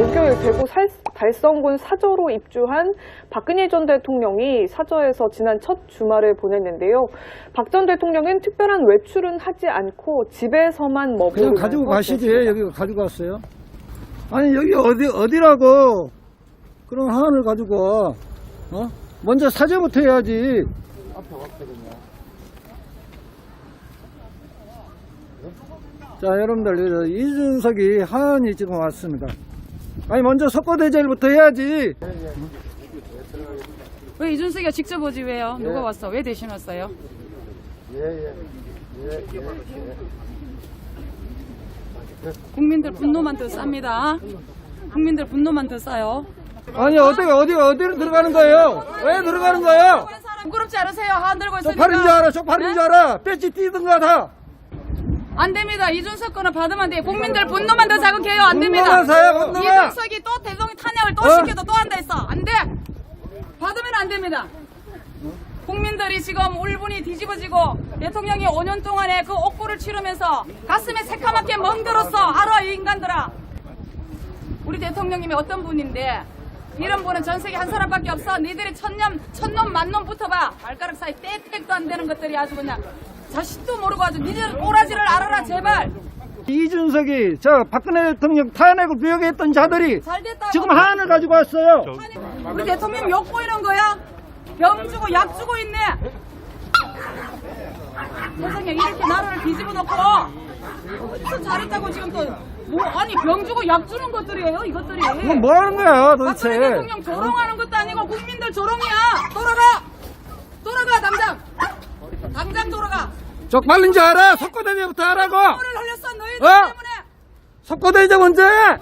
목요일 대구 달성군 사저로 입주한 박근혜 전 대통령이 사저에서 지난 첫 주말을 보냈는데요. 박 전 대통령은 특별한 외출은 하지 않고 집에서만 머무르면서 그냥 가지고 가시지. 여기 가지고 왔어요. 아니 여기 어디라고 그런 하안을 가지고 와? 먼저 사죄부터 해야지. 앞에 왔거든요. 자, 여러분들, 이준석이 하안이 지금 왔습니다. 아니, 먼저 석고대죄부터 해야지. 왜 이준석이가 직접 오지 왜요? 누가 왔어? 왜 대신 왔어요? 국민들 분노만 더 쌉니다. 국민들 분노만 더 싸요. 아니, 어디로 들어가는 거예요? 왜 들어가는 거예요? 부끄럽지 않으세요? 하안 들고 있으니까. 쪽팔인 줄 알아. 배지 띄든가 다. 안 됩니다. 이준석 거는 받으면 안 돼요. 국민들 분노만 더 자극해요. 안 됩니다. 분노만 사요, 분노만. 이준석이 또 대통령 탄핵을 또 시켜도 또 한다 했어. 안 돼. 받으면 안 됩니다. 국민들이 지금 울분이 뒤집어지고 대통령이 5년 동안에 그 옥고를 치르면서 가슴에 새카맣게 멍들었어. 알아, 이 인간들아. 우리 대통령님이 어떤 분인데 이런 분은 전 세계 한 사람밖에 없어. 니들이 천놈 만놈 붙어봐. 발가락 사이 떼떼도 안 되는 것들이 아주 그냥 자식도 모르고 아주 니들 꼬라지를 알아라 제발. 이준석이 박근혜 대통령 탄핵을 부역했던 자들이 잘됐다. 지금 하안을 가지고 왔어요. 우리 대통령 욕 보이는 거야? 병 주고 약 주고 있네. 대통령 이렇게 나라를 뒤집어 놓고 어디서 잘했다고 지금 또 뭐 아니 병 주고 약 주는 것들이에요 이것들이. 그건 뭐 하는 거야 도대체. 박근혜 대통령 조롱하는 것도 아니고 국민들 조롱이야. 돌아가 당장 돌아가. 쪽팔린 줄 알아. 석고대죄부터 하라고. 눈물을 흘렸어 너희들 때문에. 석고대죄 먼저 해.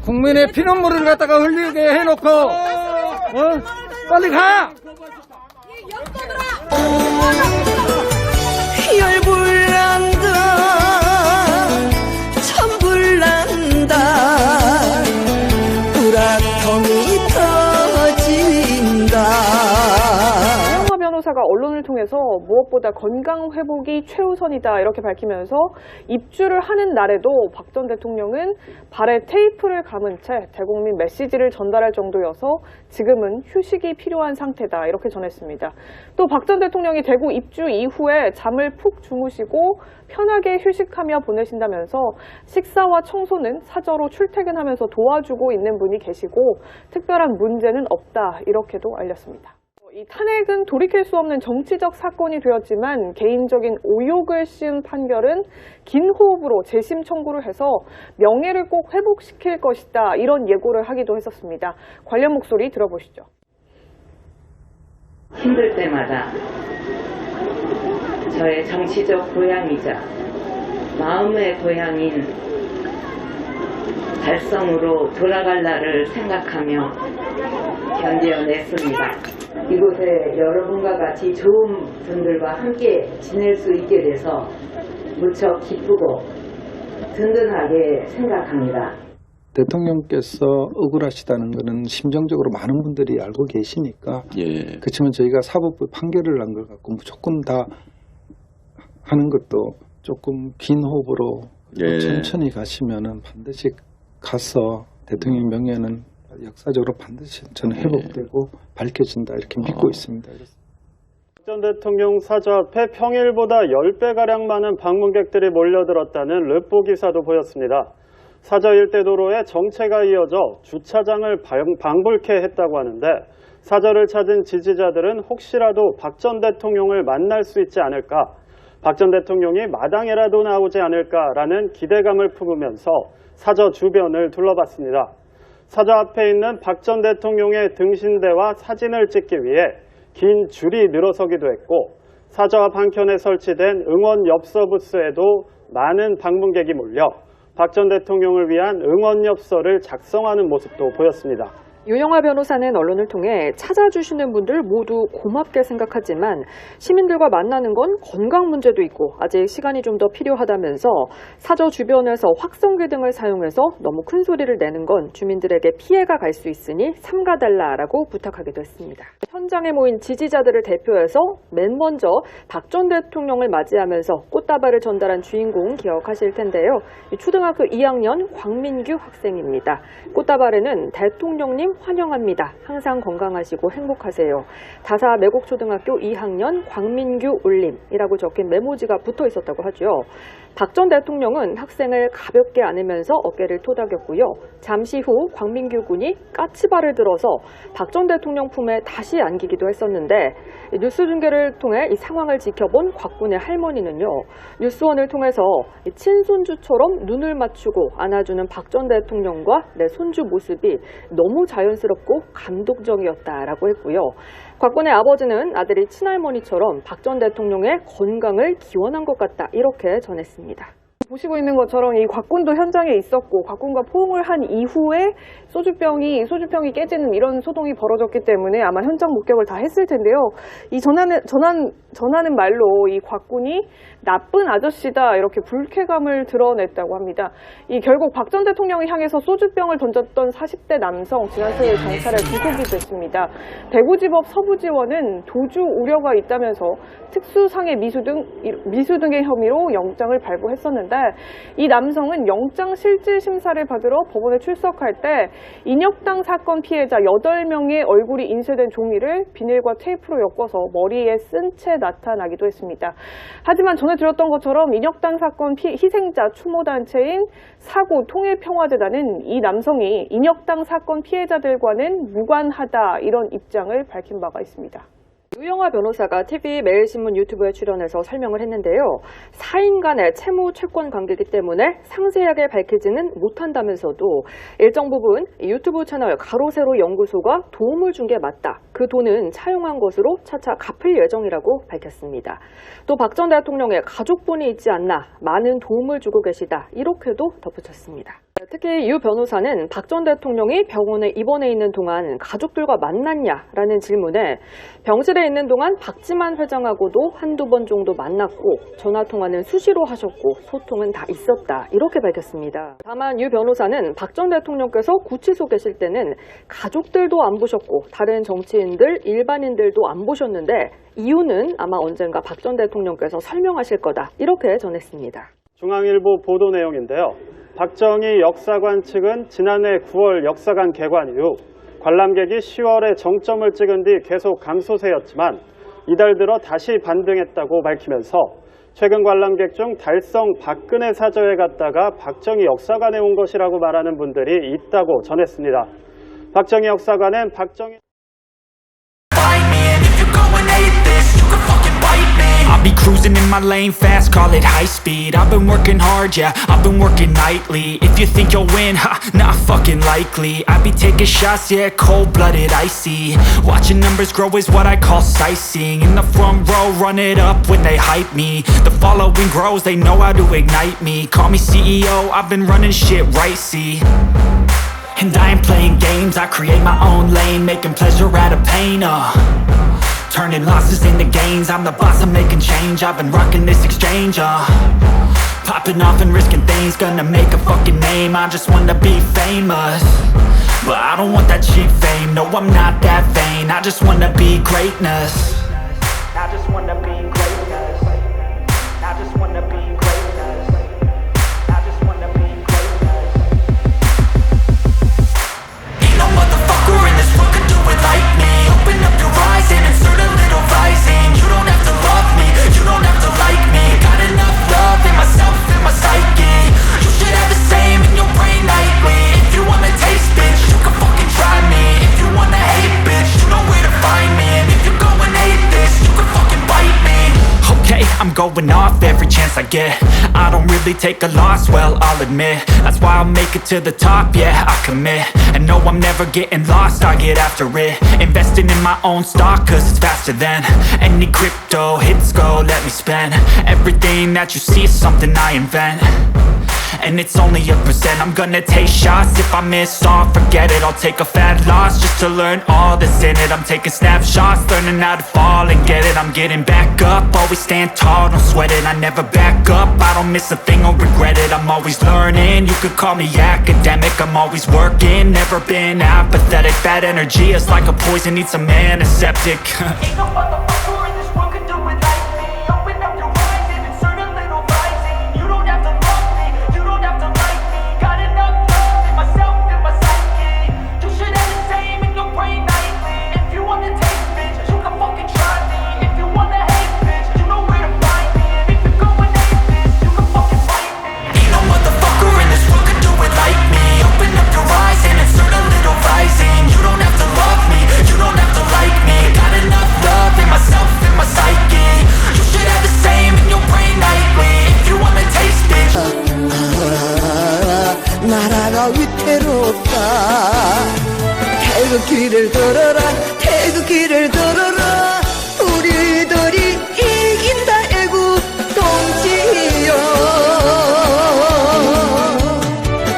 국민의 피눈물을 갖다가 흘리게 해놓고 빨리 가. 이 역도들아. 열불난다 천불난다 우라통이 터진다. 이영하 변호사가 언론을 통해서 무엇보다 건강 회복이 최우선이다 이렇게 밝히면서 입주를 하는 날에도 박 전 대통령은 발에 테이프를 감은 채 대국민 메시지를 전달할 정도여서 지금은 휴식이 필요한 상태다 이렇게 전했습니다. 또 박 전 대통령이 대구 입주 이후에 잠을 푹 주무시고 편하게 휴식하며 보내신다면서 식사와 청소는 사저로 출퇴근하면서 도와주고 있는 분이 계시고 특별한 문제는 없다 이렇게도 알렸습니다. 이 탄핵은 돌이킬 수 없는 정치적 사건이 되었지만 개인적인 오욕을 씌운 판결은 긴 호흡으로 재심 청구를 해서 명예를 꼭 회복시킬 것이다 이런 예고를 하기도 했었습니다. 관련 목소리 들어보시죠. 힘들 때마다 저의 정치적 고향이자 마음의 고향인 달성으로 돌아갈 날을 생각하며 견뎌냈습니다. 이곳에 여러분과 같이 좋은 분들과 함께 지낼 수 있게 돼서 무척 기쁘고 든든하게 생각합니다. 대통령께서 억울하시다는 것은 심정적으로 많은 분들이 알고 계시니까 그렇지만 저희가 사법부 판결을 난 걸 갖고 무조건 다 하는 것도 조금 긴 호흡으로 천천히 가시면은 반드시 가서 대통령 명예는 역사적으로 반드시 저는 회복되고 밝혀진다 이렇게 믿고 있습니다. 박 전 대통령 사저 앞에 평일보다 10배가량 많은 방문객들이 몰려들었다는 르포 기사도 보였습니다. 사저 일대 도로에 정체가 이어져 주차장을 방불케 했다고 하는데 사저를 찾은 지지자들은 혹시라도 박 전 대통령을 만날 수 있지 않을까, 박 전 대통령이 마당에라도 나오지 않을까라는 기대감을 품으면서 사저 주변을 둘러봤습니다. 사저 앞에 있는 박 전 대통령의 등신대와 사진을 찍기 위해 긴 줄이 늘어서기도 했고 사저 앞 한켠에 설치된 응원 엽서 부스에도 많은 방문객이 몰려 박 전 대통령을 위한 응원 엽서를 작성하는 모습도 보였습니다. 유영하 변호사는 언론을 통해 찾아주시는 분들 모두 고맙게 생각하지만 시민들과 만나는 건 건강 문제도 있고 아직 시간이 좀 더 필요하다면서 사저 주변에서 확성기 등을 사용해서 너무 큰 소리를 내는 건 주민들에게 피해가 갈 수 있으니 삼가달라라고 부탁하기도 했습니다. 현장에 모인 지지자들을 대표해서 맨 먼저 박 전 대통령을 맞이하면서 꽃다발을 전달한 주인공 기억하실 텐데요. 초등학교 2학년 광민규 학생입니다. 꽃다발에는 대통령님 환영합니다. 항상 건강하시고 행복하세요. 다사 매곡초등학교 2학년 광민규 올림이라고 적힌 메모지가 붙어 있었다고 하죠. 박 전 대통령은 학생을 가볍게 안으면서 어깨를 토닥였고요. 잠시 후 광민규 군이 까치발을 들어서 박 전 대통령 품에 다시 안기기도 했었는데 뉴스 중계를 통해 이 상황을 지켜본 곽 군의 할머니는요. 뉴스원을 통해서 친손주처럼 눈을 맞추고 안아주는 박 전 대통령과 내 손주 모습이 너무 자연스럽고 감동적이었다라고 했고요. 곽 군의 아버지는 아들이 친할머니처럼 박 전 대통령의 건강을 기원한 것 같다 이렇게 전했습니다. 보시고 있는 것처럼 이 곽군도 현장에 있었고 곽군과 포옹을 한 이후에 소주병이 깨지는 이런 소동이 벌어졌기 때문에 아마 현장 목격을 다 했을 텐데요. 이 전하는 말로 이 곽군이 나쁜 아저씨다 이렇게 불쾌감을 드러냈다고 합니다. 이 결국 박 전 대통령을 향해서 소주병을 던졌던 40대 남성 지난 수요일 경찰에 구속이 됐습니다. 대구지법 서부지원은 도주 우려가 있다면서 특수상해 미수 등의 혐의로 영장을 발부했었는데 이 남성은 영장 실질 심사를 받으러 법원에 출석할 때 인혁당 사건 피해자 8명의 얼굴이 인쇄된 종이를 비닐과 테이프로 엮어서 머리에 쓴 채 나타나기도 했습니다. 하지만 전에 들었던 것처럼 인혁당 사건 희생자 추모단체인 사고통일평화재단은 이 남성이 인혁당 사건 피해자들과는 무관하다 이런 입장을 밝힌 바가 있습니다. 유영하 변호사가 TV 매일신문 유튜브에 출연해서 설명을 했는데요. 사인 간의 채무 채권 관계이기 때문에 상세하게 밝히지는 못한다면서도 일정 부분 유튜브 채널 가로세로 연구소가 도움을 준 게 맞다. 그 돈은 차용한 것으로 차차 갚을 예정이라고 밝혔습니다. 또 박 전 대통령의 가족분이 있지 않나 많은 도움을 주고 계시다. 이렇게도 덧붙였습니다. 특히 유 변호사는 박 전 대통령이 병원에 입원해 있는 동안 가족들과 만났냐라는 질문에 병실에 있는 동안 박지만 회장하고도 한두 번 정도 만났고 전화통화는 수시로 하셨고 소통은 다 있었다 이렇게 밝혔습니다. 다만 유 변호사는 박 전 대통령께서 구치소 계실 때는 가족들도 안 보셨고 다른 정치인들, 일반인들도 안 보셨는데 이유는 아마 언젠가 박 전 대통령께서 설명하실 거다 이렇게 전했습니다. 중앙일보 보도 내용인데요. 박정희 역사관 측은 지난해 9월 역사관 개관 이후 관람객이 10월에 정점을 찍은 뒤 계속 감소세였지만 이달 들어 다시 반등했다고 밝히면서 최근 관람객 중 달성 박근혜 사저에 갔다가 박정희 역사관에 온 것이라고 말하는 분들이 있다고 전했습니다. 박정희 역사관은 박정희 I'll be cruising in my lane fast, call it high speed. I've been working hard, yeah, I've been working nightly. If you think you'll win, ha, not fucking likely. I be taking shots, yeah, cold-blooded, icy. Watching numbers grow is what I call sightseeing. In the front row, run it up when they hype me. The following grows, they know how to ignite me. Call me CEO, I've been running shit right, see. And I ain't playing games, I create my own lane, making pleasure out of pain, turning losses into gains, I'm the boss, I'm making change. I've been rocking this exchange, popping off and risking things, gonna make a fucking name. I just wanna be famous, but I don't want that cheap fame. No, I'm not that vain, I just wanna be greatness. I just wanna be greatness. I just wanna be greatness. I just wanna be greatness. Ain't no motherfucker in this world can do it like me. Open up your eyes and insert a little rising. You don't have to love me, you don't have to like me. Got enough love in myself and my psyche. You should have the same in your brain nightly. If you wanna taste, bitch, you can fucking try me. If you wanna hate, bitch, you know where to find me. And if you go and hate this, you can fucking bite me. Okay, I'm going off every chance I get. I don't really take a loss, well, I'll admit. That's why I'll make it to the top, yeah, I commit. And no, I'm never getting lost, I get after it. Investing in my own stock, cause it's faster than any crypto hits go, let me spend. Everything that you see is something I invent. and it's only a percent. I'm gonna take shots, if I miss all, forget it. I'll take a fat loss just to learn all that's in it. I'm taking snapshots, learning how to fall and get it. I'm getting back up, always stand tall, don't sweat it. I never back up, I don't miss a thing or regret it. I'm always learning, you could call me academic. I'm always working, never been apathetic. Bad energy is like a poison, needs some antiseptic. Ain't no motherfucker in this world can do it like me. Open up your eyes and insert a little rising. You don't have to love me, you don't have to like me. Got enough love in myself and my psyche. You should have the same in your brain nightly. If you wanna taste, bitch, you can fucking try me. If you wanna hate, bitch, you know where to find me. And if you're going hate, bitch, you can fucking fight me. Ain't no motherfucker in this world can do it like me. Open up your eyes and insert a little rising. You don't have to love me, you don't have to like me. Got enough love in myself and my psyche. You should have the same in your brain nightly. If you wanna taste, bitch. 나라가 위태롭다. 태극기를 들어라, 태극기를 들어라. 우리들이 이긴다 애국 동지여.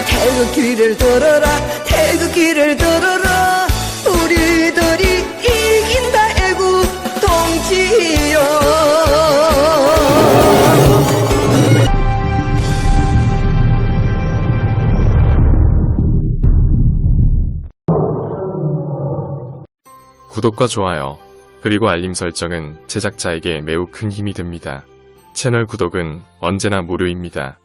태극기를 들어라, 태극기를 들어라. 우리들이 이긴다 애국 동지여. 구독과 좋아요, 그리고 알림 설정은 제작자에게 매우 큰 힘이 됩니다. 채널 구독은 언제나 무료입니다.